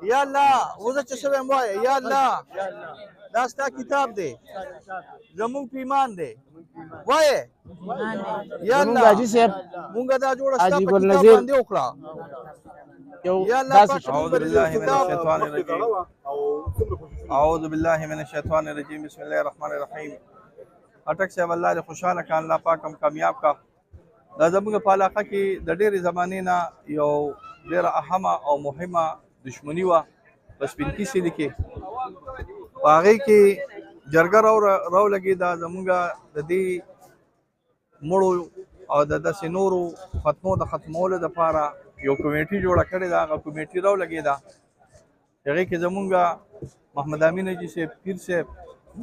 یا الله اوس چې شوی وای یا الله دا ستا کتاب دی زموږ په ایمان دی وای یا الله حاجی صاحب مونږ دا جوړه ستا حاجی په ګل کتاب نذیر باندې وکړه یو یا الله داسې اعوذ بالله من الشیطان الرجیم اعوذ بالله من الشیطان الرجیم بسم الله الرحمن الرحیم اٹک صاحب الله دې خوشاله کا الله پاک هم کامیاب کا دا زموږ په علاقه کې د ډېرې زمانې نه یو ډېره اهمه او مهمه دشمني وه په سپین کیسې کې په هغې کې جرګه راولګېده زموږ د دې مړو او د داسې نورو فتنو د ختمولو دپاره یو کمیټي جوړه کړې ده هغه کمیټي راولګېده هغې کې زموږ محمد امین حاجي صاحب پیر صاحب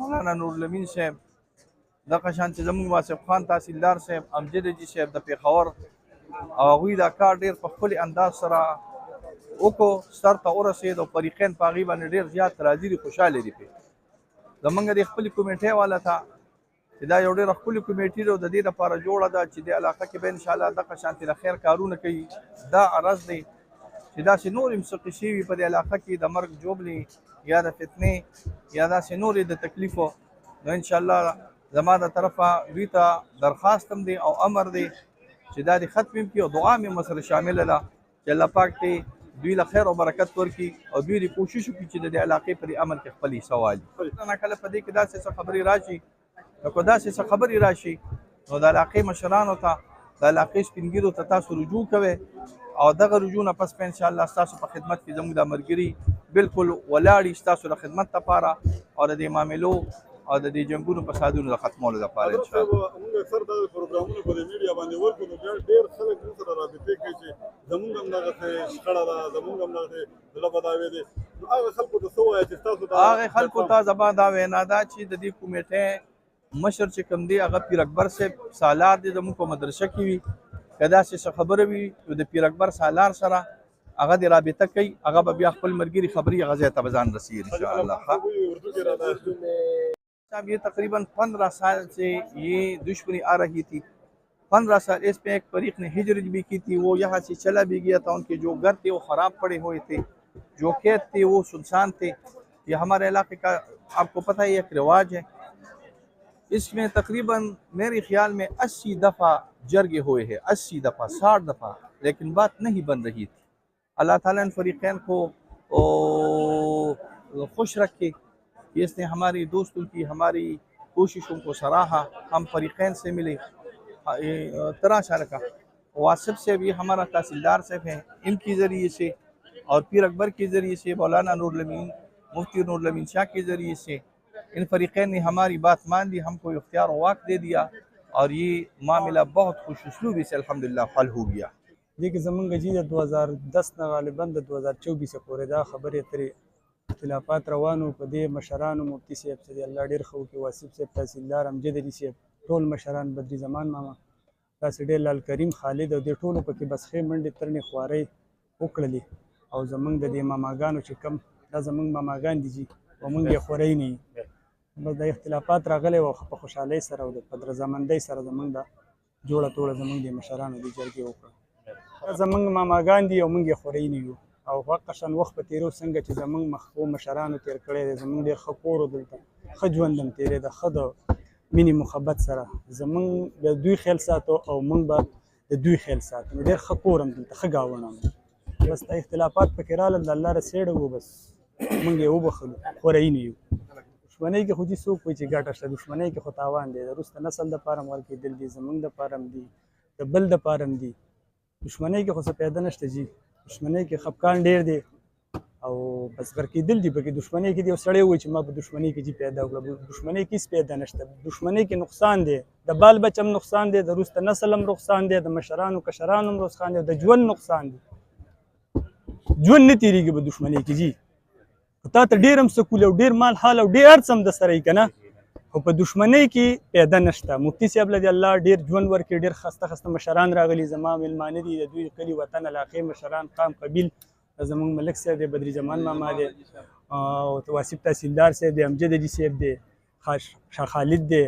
مولانا نورالامین صاحب دغه شان چې زموږ واصف خان تحصیلدار صاحب امجد حاجي صاحب د پېښور او هغوی دا کار ډېر په خپل انداز سره وکړو سر ته ورسېد او فریقین په هغې باندې ډېر زیات راضي دي خوشحاله دي پرې زموږ د خپلې کمیټۍ والا ته چې دا یو ډېره ښکلې کمیټي ده او د دې لپاره جوړه ده چې دې علاقه کې به انشاءالله دغه شانتې د خیر کارونه کوي دا عرض دی چې داسې نور هم څه قصې وي په دې علاقه کې د مرګ جوبلې یا د فتنې یا داسې نورې د تکلیفو نو انشاءالله زما د طرفه دوی ته درخواست هم دی او امر دی چې دا دې ختم هم کړي او دعا مې ورسره شامله ده چې الله پاک دې دوی له خیر او برکت ورکړي او دوی دې کوشش وکړي چې د دې علاقې په دې امن کې خپل حصه والي نه کله په دې کې داسې څه خبرې راشي نو که داسې څه خبرې راشي نو د علاقې مشرانو ته د علاقې سپینګیرو ته تاسو رجوع کوئ او دغه رجوع نه پس په انشاءالله ستاسو په خدمت کې زموږ د ملګري بالکل ولاړ ستاسو د خدمت لپاره او د دې معاملو او د دې جنګونو فسادونو د ختمولو لپاره انشاءالله موږ اکثر دا پروګرامونه په میډیا باندې ورکو نو ډېر خلک موږ سره رابطې کوي چې زموږ هم دغسې شخړه ده زموږ هم دغسې زړه بداوی دی نو هغه خلکو ته څه وایه چې ستاسو هغې خلکو ته زما دا وینا ده چې د دې کمیټۍ مشر چې کوم دی هغه پیر اکبر صاحب سالار دی زموږ په مدرسه کې وي که داسې څه خبره وي نو د پیر اکبر سالار سره هغه د رابطه کوي هغه به بیا خپل ملګري خبري هغه ځای ته به ځان رسېږي انشاءالله صاحب یہ تقریباً 15 سال سے یہ دشمنی آ رہی تھی 15 سال اس پہ ایک فریق نے ہجرت بھی کی تھی وہ یہاں سے چلا بھی گیا تھا ان کے جو گھر تھے وہ خراب پڑے ہوئے تھے جو کھیت تھے وہ سنسان تھے یہ ہمارے علاقے کا آپ کو پتہ ہے ایک رواج ہے اس میں تقریباً میرے خیال میں 80 دفعہ جرگے ہوئے ہیں 80 دفعہ 60 دفعہ لیکن بات نہیں بن رہی تھی اللہ تعالیٰ ان فریقین کو خوش رکھے کہ اس نے ہماری دوستوں کی ہماری کوششوں کو سراہا ہم فریقین سے ملے 13 سال کا واصف سے بھی ہمارا تحصیلدار صاحب ہیں ان کے ذریعے سے اور پیر اکبر کے ذریعے سے مولانا نورالامین مفتی نورالامین شاہ کے ذریعے سے ان فریقین نے ہماری بات مان لی ہم کو اختیار و واک دے دیا اور یہ معاملہ بہت خوش اسلوبی سے الحمدللہ حل ہو گیا دې کې زمونږ جی د 2010 نه غالبا د 2024 پورې دا خبرې اترې اختلافات روانو په دې مشرانو مفتی صاحب چې الله ډېر ښه وکړي واصف صاحب تحصیلدار امجد علي صاحب ټول مشران بدري زمان ماما داسې ډېر لال کریم خالد او دې ټولو پکې بس ښې منډې ترنې خوارۍ وکړلې او زمونږ د دې ماماګانو چې کم دا زمونږ ماماګان دي جي او مونږ یې خورئ نه بس د اختلافات راغلی وو په خوشحالۍ سره او د په رضامندۍ سره زمونږ د جوړه توړه زمونږ د مشرانو دې جرګې وکړه زمونږ ماماګان دي او مونږ یې خورئ نه یو او واقعا وخت په تیرو څنګه چې زمونږ مخکو مشرانو تیر کړی دی زمونږ ډېر ښه کور و دلته ښه ژوند هم تېرېده ښه د مینې محبت سره زمونږ د دوی خیال ساتو او مونږ به د دوی خیال ساتو ډېر ښه کور هم دلته ښه ګاونه هم بس د اختلافات پکې رالل د الله رسېړه وو بس مونږ یې وبخلو خورئ نه یو دشمنۍ کې خو دي څوک وایي چې ګټه شته دشمنۍ کې خو تاوان دی د وروسته نسل دپاره هم ورکېدل دي زمونږ دپاره هم دي د بل دپاره هم دي دشمنۍ کې خو څه پیدا نشته جي دشمنۍ کې خفقان ډېر دی او بس غرقېدل دي پکې دشمنۍ کې دی یو سړی وایي چې ما په دشمنۍ کې جي پیدا وکړه دشمنۍ کې هېڅ پیدا نشته دشمنۍ کې نقصان دی د بال بچ هم نقصان دی د وروسته نسل هم نقصان دی د مشرانو کشرانو هم نقصان دی د ژوند نقصان دی ژوند نه تېرېږي په دشمنۍ کې جي تا ته ډېر هم سکول او ډېر مال حال او ډېر هر څه هم د سره یي که نه خو په دشمنۍ کې پیدا نشته مفتی صاحب له دې الله ډېر ژوند ورکړي ډېر خسته خسته مشران راغلي زما میلمانه دي د دوی کلي وطن علاقې مشران قام قبیل زمونږ ملک صاحب دی بدري زمان ماما دی او واصف تحصیلدار صاحب دی امجد علي صاحب دی شاه خالد دی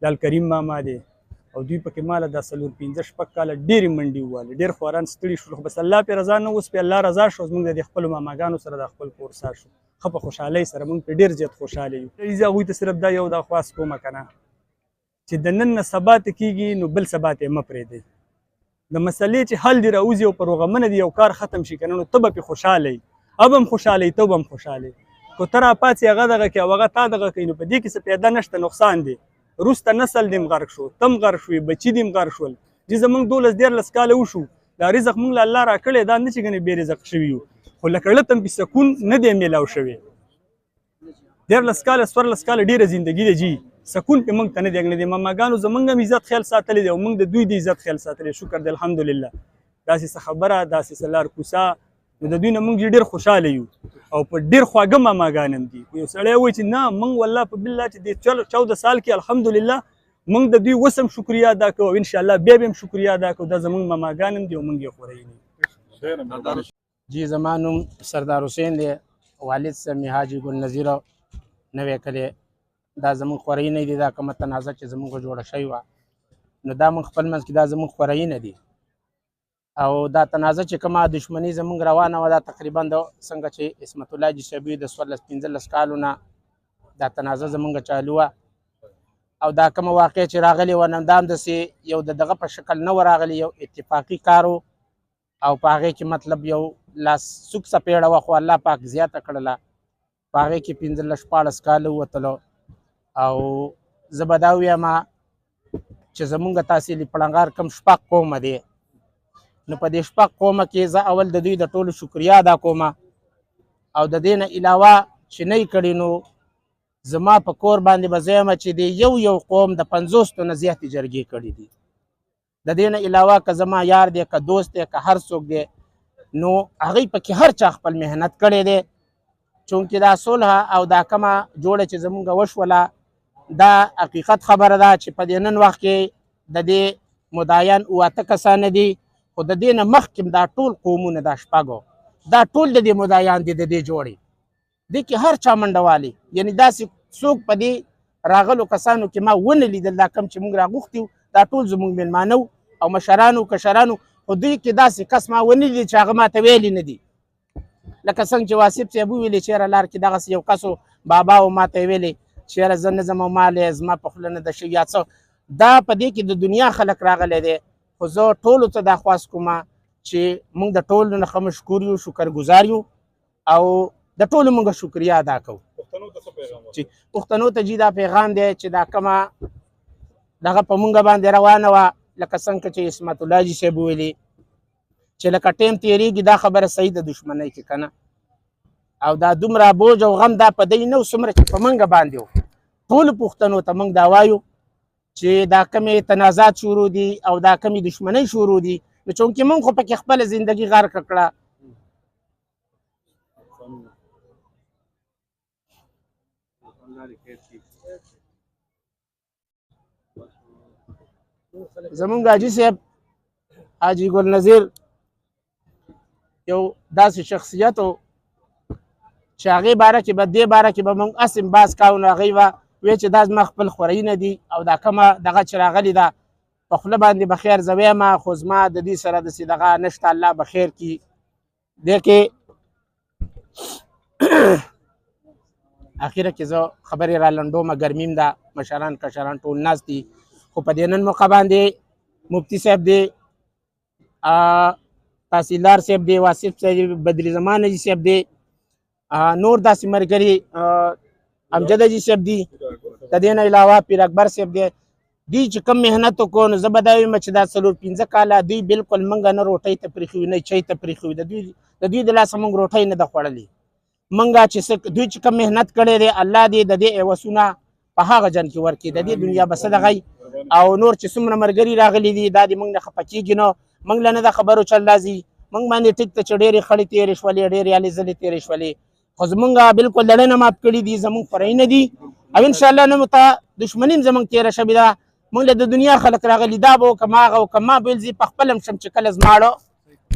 لال کریم ماما دی او دوی پکې ماله دا 4-5 کاله ډېرې منډې وواله، ډېر خواران ستړي شول، خو بس الله پې رضا نه، اوس پې الله رضا شو، زموږ د خپلو ماماګانو سره د خپل کور ساه شو، ښه په خوشحالۍ سره موږ پې ډېر زیات خوشحاله یو. زه هغوی ته صرف دا یو درخواست کوم که نه چې د نن نه سبا ته کېږي نو بل سبا ته یې مه پرېږدئ. د مسلې چې حل دې راوځي او پر وغمنه دې یو کار ختم شي که نه، نو ته به پې خوشحاله یې، اب هم خوشحاله یې، ته به هم خوشحاله یې. که ته راپاڅې هغه دغه کوي او هغه تا دغه کوي، نو په دې کې څه پیدا نشته، نقصان دی. وروسته نسل دې هم غرق شو، ته هم غرق شوې، بچي دې هم غرق شول. چې زموږ 12-13 کاله وشو، دا رزق موږ له الله راکړی، دا نه چې ګنې بې رزق شوي یو، خو لکه ړه ته هم پې سکون نه دی میلاو شوی. 13 کاله 14 کاله ډېره زندګي ده جي، سکون پې موږ ته نه دی اګنې. ماماګانو زموږ هم عزت خیال ساتلی دی او موږ د دوی د عزت خیال ساتلی، شکر دی الحمدلله. داسې څه خبره، داسې څه لار کوڅه، نو د دوی نه موږ ډېر خوشحاله یو او په ډېر خواږه ماماګان هم دي. یو سړی وایي چې نه موږ والله په بالله چې د 14 سال کې الحمدلله موږ د دوی اوس هم شکریا ادا کوو او انشاءالله بیا به هم شکریا ادا کوو. دا زموږ ماماګان هم دي او موږ یې خورئ. جی زما نوم سردار حسین دی، والد صاحب مې حاجي ګل نظیر نوی کلی. دا زموږ خورینه دي، دا کومه تنازع چې زموږ جوړه شوې وه نو دا موږ خپل منځ کې دا زموږ خورینه دي او دا تنازع چې کومه دشمني زموږ روانه وه، دا تقریبا د څنګه چې عصمت الله جسبي د 14-15 کالو نه دا تنازع زموږ چالو وه او دا کومه واقع چې راغلې وه نو دا هم داسې یو د دغه په شکل نه و راغلی، یو اتفاقي کار و او په هغې کې مطلب یو لاس سوک څپېړه وه، خو الله پاک زیاته کړله. په هغې کې 15-14 کاله ووتلو او زه به دا ووایم چې زمونږ تحصیلي پړنګار کوم 6 قومه دی، نو په دې 6 قومه کې زه اول د دوی د ټولو شکریا ادا کوم او د دې نه علاوه چې نه یې کړي نو زما په کور باندې به زه یم چې د یو قوم د 50 نه زیاتې جرګې کړي دي. د دې نه علاوه که زما یار دی، که دوست دی، که هر څوک دی، نو هغوی پکې هر چا خپل محنت کړی دی. چونکې دا صلح او دا کومه جوړه چې زمونږ وشوله دا حقیقت خبره ده چې په دې نن وخت کې د دې مدعیان 8 کسانه دي، خو د دې نه مخکې دا ټول قومونه دا 6 دا ټول د دې مدعیان دي د دې جوړې. دې کې هر چا منډه والي، یعنې داسې څوک په دې راغلو کسانو کې ما ونه لیدل دا کم چې موږ راغوښتي وو دا ټول زموږ مېلمانه او مشرانو کشرانو، خو دوی کې داسې کس ما ونه لیدل چې هغه ماته ویلي نه دي. لکه څنګه چې واصف صاحب وویلې چېرې لار کې دغسې یو کس و بابا و ماته یې ویلې چېرې زه نه ځم او مال یې زما په خوله نه ده شوي یا څه. دا په دې کې د دنیا خلک راغلی دی، خو زه ټولو ته دا خواست کوم چې موږ د ټولو نه ښه مشکور یو، شکرګزار یو او د ټولو موږ شکریا ادا کوو. پښتنو ته جي دا پیغام دی چې دا کومه دغه په موږ باندې روانه وه، لکه څنګه چې عصمت الله جي صاحب ویلي چې لکه ټیم تېرېږي دا خبره صحیح ده دشمنۍ کې که نه، او دا دومره بوج او غم دا په دی نه و څومره چې په موږ باندې و. ټولو پښتنو ته موږ دا وایو چې دا کمې تنازعات شروع دي او دا کمې دشمنۍ شروع دي، نو چونکې موږ خو پکې خپله زندګي غرقه کړه. زمونږ حاجي صاحب حاجي ګل نظیر یو داسې شخصیت و چې هغې باره کې به دې باره کې به موږ اسم باز کاو نو هغوی به وایي چې دا زما خپل خورینه دي او دا کومه دغه چې راغلې ده په خوله باندې به خیر زه ویم، خو زما د دې سره داسې دغه نشته، الله به خیر کړي. دې کې اخیره کې زه خبرې را لنډومه، ګرمیم ده، مشران کشران ټول ناست دي، خو په دې نن موقع باندې مفتی صاحب دی، تحصیلدار صاحب دی، واصف صاحب، بدر زمان جي صاحب دی، نور داسې ملګري امجد جي صاحب دی، د دې نه علاوه پیر اکبر صاحب دی. دوی چې کم محنت وکړو نو زه به دا وایم چې دا 4-5 کاله دوی بالکل موږ نه روټۍ ته پرېښي وي نه چای ته پرېښي وي، د دوی د لاسه موږ روټۍ نه ده خوړلې. موږ چې دوی چې کم محنت کړی دی الله دې د دې عوضونه په هغه جن کې ورکړي، د دې دنیا به څه دغی او نور چې څومره ملګري راغلي دي دا دې موږ نه خفه کېږي نه، موږ له نه د خبرو چل راځي، موږ باندې ټیک ته چې ډېرې خړې تېرې شولې، ډېرې هلې ځلې تېرې شولې، خو زمونږ بالکل لړۍ نه مات کړي دي، زمونږ فرعي دي او انشاءالله نه مو ته دښمني هم زمونږ تېره شوې ده. موږ له د دنیا خلک راغلي دا به وکړم هغه وکړم، ما بېل ځي په خپل هم شم چې کله زما اړه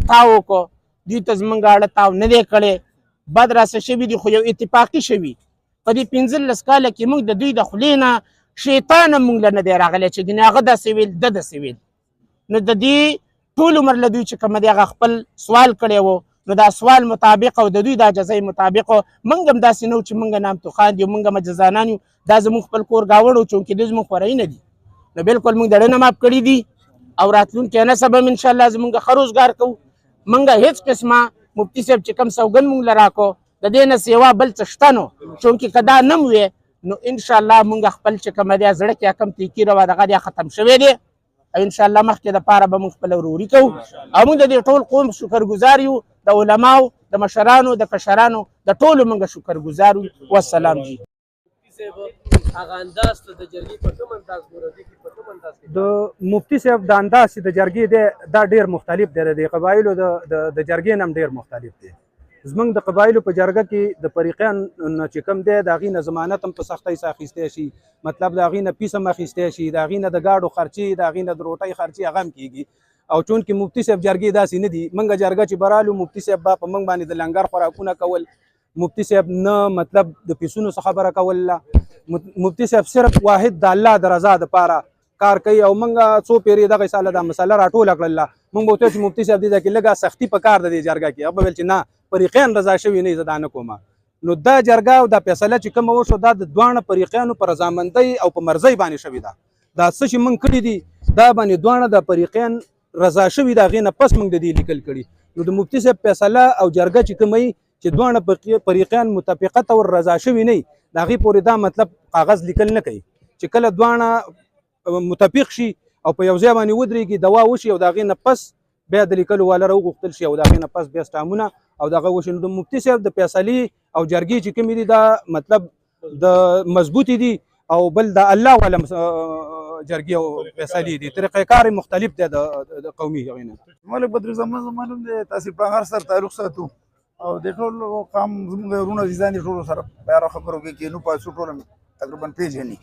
تاو وکړو، دوی ته زمونږ اړه تاو نه دی کړی، بد راسه شوي دي خو یو اتفاقي شوي. په دې 15 کاله کې موږ د دوی د خولې نه شیطان هم موږ له نه دی راغلی چې ګینې هغه داسې ویل ده داسې ویل. نو د دې ټول عمر له دوی چې کوم دی هغه خپل سوال کړی و، نو دا سوال مطابق او د دوی دا جزای مطابق موږ هم داسې نه و چې موږ نامتوخان دي، موږ مجزانان یو، دا زموږ خپل کور ګاوړ و، چونکې دوی زموږ خوری نه دي. نو بلکل موږ د ډنه ماف کړي دي او راتلونکي نسب هم انشاءالله زموږ ښه روزګار کوو. موږ هېڅ قسمه مفتي صاحب چې کوم سوګند موږ له راکړو د دې نه سیوا بل څه شته نو، چونکې که دا نه م وې نو انشاءالله موږ خپل چې کومه دی زړه کې کم تیکیر او دغه دی ختم شوی دی او انشاءالله مخکې دپاره به موږ خپله وروري کوو او موږ د دې ټول قوم شکرګزار یو، د علماو د مشرانو د کشرانو د ټولو موږ شکرګزار یو. والسلام جی. د مفتي صاحب د انداز چې د جرګې دی دا ډېر مختلف دی، د قبایلو د جرګې نه هم ډېر مختلف دی. زمونږ د قبایلو په جرګه کې د فریقیان چې کوم دی د هغې نه ضمانت هم په سختۍ سره اخیستی شي، مطلب د هغې نه پیس هم اخیستی شي، د هغې نه د ګاډو خرچې، د هغې نه د روټۍ خرچې هغه هم کېږي. او چونکې مفتي صاحب جرګې داسې نه دي، موږ جرګه چې به رالو مفتي صاحب به په موږ باندې د لنګر خوراکونه کول، مفتي صاحب نه مطلب د پیسونو څه خبره کوله، مفتي صاحب صرف واحد د الله د رضا دپاره کار کوي. او موږ څو پیرې دغه ساله دا مسله راټوله کړله، موږ به ورته چې مفتي صاحب دې کې لږه سختي په کار ده دې جرګه کې. هغه به ویل چې نه فریقیان رضا شوي نه، زه دا نه کومه. نو دا جرګه او دا فیصله چې کومه وشوه دا د دواړه فریقیانو په رضامندۍ او په مرضۍ باندې شوې ده. دا څه چې موږ کړي دي دا باندې دواړه د فریقیان رضا شوي د هغې نه پس موږ د دې لیکل کړي. نو د مفتي صاحب فیصله او جرګه چې کومه وي چې دواړه فریقیان متفقه طور رضا شوي نه وي د هغې پورې دا مطلب کاغذ لیکل نه کوي. چې کله دواړه متفق شي او په یو ځای باندې ودرېږي دوا وشي او د هغې نه پس بیا د لیکلو واله راوغوښتل شي او د هغې نه پس بیا سټامونه او دغه وشي. نو د مفتي صاحب د فیصلې او جرګې چې کومې دي دا مطلب د مضبوطې دي او بل د الله والا جرګې او فیصلې دي، طریقه کار مختلف دی د قومي هغې نه. ملک بدرالزمان زما نوم دی، تاسې په هر سره تعلق ساتو او د ټول قام زموږ ورونه عزیزان دي ټولو سره په هره خبرو کې کینو پاسو ټول تقریبا پیژني.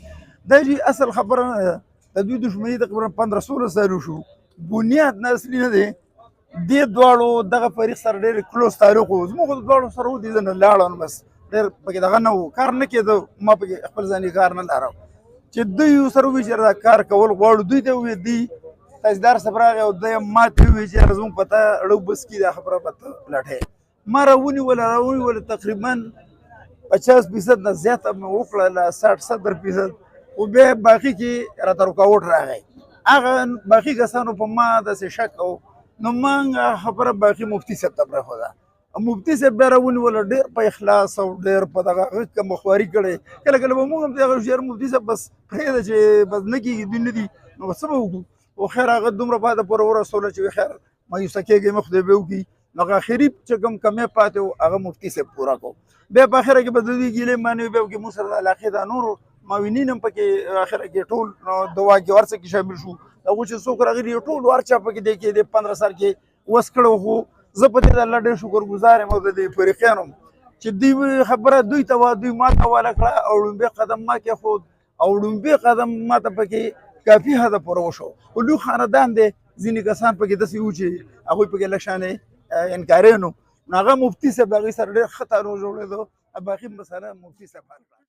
دا جی اصل خبره نه ده، د دوی دښمني تقریبا 15-16 سالو شو، بنیاد نه اصلي نه دی. دې دواړو دغه فریق سره ډېر کلوز تعلق و، زموږ د دواړو سره و دې زه نه لاړم، بس ډېر پکې دغه نه و، کار نه کېده، ما پکې خپل ځاني کار نه لرم. چې دوی سره ووایي چې دا کار کول غواړو، دوی ته ووایي دی تاسیسدار صاحب راغی او دی ما ته ووایي چې زموږ په تا اړو بس کي دا خبره به ته لټوې. ما راونیوله تقریبا 50% نه زیاته مې وکړله، 60-70%، خو بیا باقي کې راته رکاوټ راغی. هغه باقي کسانو په ما داسې شک او نو ما خبره باقي مفتي صاحب ته پرېښوده. مفتي صاحب بیا راونیوله ډېر په اخلاص او ډېر په دغه هغه کې مخواري کړی. کله کله به موږ هم دغه شعر مفتي صاحب بس پرېږده چې بس نه کېږي دوی نه دي نو څه به وکړو. خو خیر هغه دومره پاته پورې ورسوله چې خیر مایوسه کېږي مه خدای به وکړي. نو هغه اخري چې کوم کمی پاتې و هغه مفتي صاحب پوره کړو. بیا په اخره کې به د دوی ګیلې مانې بیا پکې موږ سره د علاقې دا نورو معاونین هم پکې اخره کې ټول د واګې هر څه کې شامل شو. هغو چې څوک راغلي ټول هر چا پکې دی کې د 15 سر کې وس کړو. خو زه په دې د الله ډېر شکرګزار یم او د دې فریقیانو چې دوی خبره دوی ته وه، دوی ما ته حواله کړه او لومبی قدم ما کېښود او لومبی قدم ما ته پکې کافي حده پوره وشو. خو لوی خاندان دی، ځینې کسان پکې داسې وو چې هغوی پکې لږ شانې انکارین وو. نو هغه مفتي صاحب د هغوی سره ډېر ښه تعلق جوړېدو، باقي مسله مفتي صاحب حل کړه.